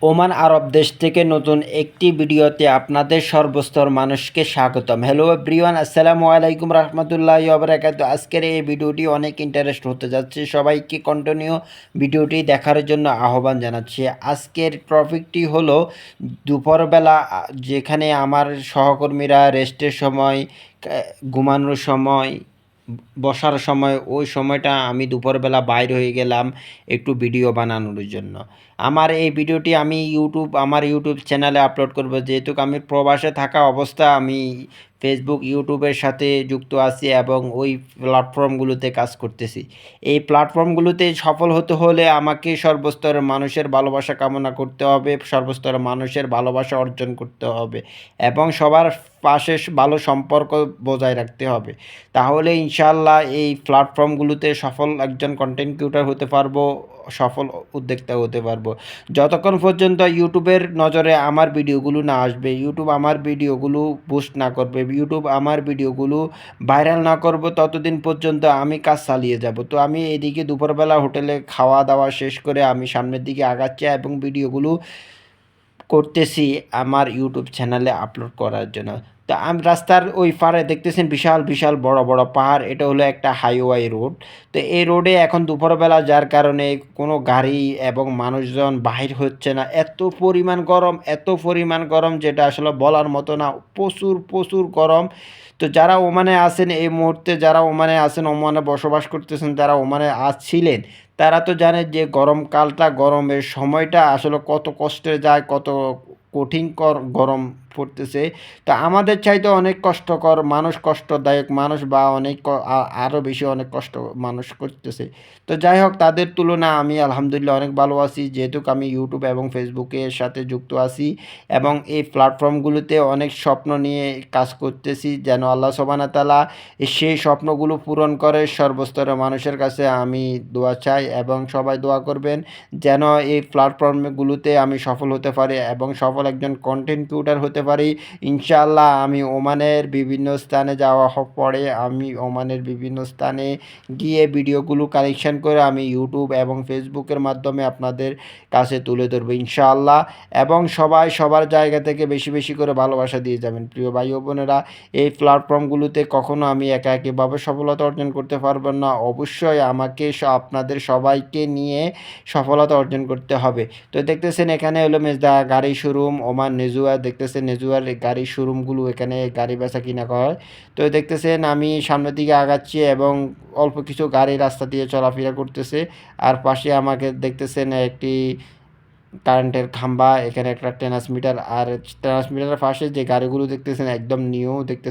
Oman আরব দেশ থেকে নতুন একটি ভিডিওতে আপনাদের সর্বস্তর মানুষকে স্বাগতম। হ্যালো এভরিওয়ান, আসসালামু আলাইকুম রহমতুল্লাহি ওয়া বারাকাতুহু। আজকের এই ভিডিওটি অনেক ইন্টারেস্ট হতে যাচ্ছে, সবাইকে কন্টিনিউ ভিডিওটি দেখার জন্য আহ্বান জানাচ্ছি। আজকের টপিকটি হলো দুপুরবেলা যেখানে আমার সহকর্মীরা রেস্টের সময়, ঘুমানোর সময়, বসার সময়, ওই সময়টা আমি দুপুরবেলা বাইর হয়ে গেলাম একটু ভিডিও বানানোর জন্য। এই ভিডিওটি আমি আমার ইউটিউব চ্যানেলে আপলোড করব, যেহেতু আমি প্রবাসে থাকা অবস্থা আমি ফেসবুক, ইউটিউবের সাথে যুক্ত আছি এবং ওই প্ল্যাটফর্মগুলোতে কাজ করতেছি। এই প্ল্যাটফর্মগুলোতে সফল হতে হলে আমাকে সর্বস্তরের মানুষের ভালোবাসা কামনা করতে হবে, সর্বস্তরের মানুষের ভালোবাসা অর্জন করতে হবে এবং সবার পাশে ভালো সম্পর্ক বজায় রাখতে হবে। তাহলে ইনশাআল্লাহ এই প্ল্যাটফর্মগুলোতে সফল একজন কন্টেন্ট ক্রিয়েটর হতে পারবো, সফল উদ্যোক্তা হতে পারবো। যতক্ষণ পর্যন্ত ইউটিউবের নজরে আমার ভিডিওগুলো না আসবে, ইউটিউব আমার ভিডিওগুলো বুস্ট না করবে, ইউটিউব আমার ভিডিওগুলো ভাইরাল না করব, ততদিন পর্যন্ত আমি কাজ চালিয়ে যাব। তো আমি এদিকে দুপুরবেলা হোটেলে খাওয়া দাওয়া শেষ করে আমি সামনের দিকে আগাচ্ছি এবং ভিডিওগুলো করতেছি আমার ইউটিউব চ্যানেলে আপলোড করার জন্য। তো আমি রাস্তার ওই পারে দেখতেছেন বিশাল বিশাল বড় বড় পাহাড়, এটা হলো একটা হাইওয়ে রোড। তো এই রোডে এখন দুপুরবেলা যার কারণে কোনো গাড়ি এবং মানুষজন বাহির হচ্ছে না। এত পরিমাণ গরম, এত পরিমাণ গরম যেটা আসলে বলার মতো না। প্রচুর প্রচুর গরম। তো যারা ওমানে আছেন এই মুহূর্তে, যারা ওমানে আছেন, ওমানে বসবাস করতেছেন, যারা ওমানে ছিলেন, তারা তো জানে যে গরমকালটা, গরমের সময়টা আসলে কত কষ্টে যায়, কত কঠিন গরম পড়তেছে। তো আমাদের চাইতে অনেক কষ্টকর মানুষ, কষ্টদায়ক মানুষ বা অনেক আরও বেশি অনেক কষ্ট মানুষ করতেছে। তো যাই হোক, তাদের তুলনায় আমি আলহামদুলিল্লাহ অনেক ভালো আছি, যেহেতু আমি ইউটিউব এবং ফেসবুকের সাথে যুক্ত আছি এবং এই প্ল্যাটফর্মগুলোতে অনেক স্বপ্ন নিয়ে কাজ করতেছি, যেন আল্লাহ সুবহানাহু ওয়া তাআলা সেই স্বপ্নগুলো পূরণ করে। সর্বস্তরের মানুষের কাছে আমি দোয়া চাই এবং সবাই দোয়া করবেন যেন এই প্ল্যাটফর্মগুলোতে আমি সফল হতে পারি এবং সফল একজন কন্টেন্ট ক্রিয়েটর হতে পারি। ইনশাআল্লাহ আমি ওমানের বিভিন্ন স্থানে যাওয়া পরে আমি ওমানের বিভিন্ন স্থানে গিয়ে ভিডিওগুলো কালেকশন করে আমি ইউটিউব এবং ফেসবুকের মাধ্যমে আপনাদের কাছে তুলে ধরবো ইনশাআল্লাহ। এবং সবাই সবার জায়গা থেকে বেশি বেশি করে ভালোবাসা দিয়ে যাবেন। প্রিয় ভাই ও বোনেরা, এই প্ল্যাটফর্মগুলোতে কখনো আমি একা একইভাবে সফলতা অর্জন করতে পারবেন না। অবশ্যই আমাকে আপনাদের সবাইকে নিয়ে সফলতা অর্জন করতে হবে। তো দেখতেছেন এখানে হলো মেজদা গাড়ি শোরুম, ওমান নেজুয়া। দেখতেছেন নেজুয়ার গাড়ির শোরুমগুলো, এখানে গাড়ি বেচা কিনা হয়। তো দেখতেছেন আমি সামনের দিকে আগাচ্ছি এবং অল্প কিছু গাড়ি রাস্তা দিয়ে চলাফেরা করতেছে। আর পাশে আমাকে দেখতেছেন একটি কারেন্টের খাম্বা, এখানে একটা ট্রান্সমিটার, আর ট্রান্সমিটারের পাশে যে গাড়িগুলো দেখতেছেন একদম নিউ দেখতে